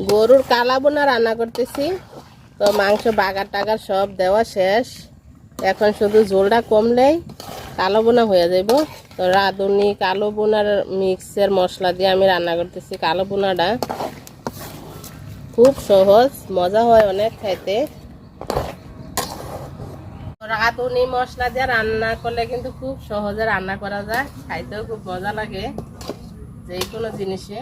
গরুর কালা বোনা রান্না করতেছি। তো মাংস বাগার টাগার সব দেওয়া শেষ, এখন শুধু ঝোলটা কমলেই কালো বোনা হয়ে যাইব। তো রাঁধুনি কালো বোনার মিক্সের মশলা দিয়ে আমি রান্না করতেছি। কালো বোনাটা খুব সহজ, মজা হয় অনেক খাইতে। রাঁধুনি মশলা দিয়ে রান্না করলে কিন্তু খুব সহজে রান্না করা যায়, খাইতেও খুব মজা লাগে যে কোনো জিনিসে।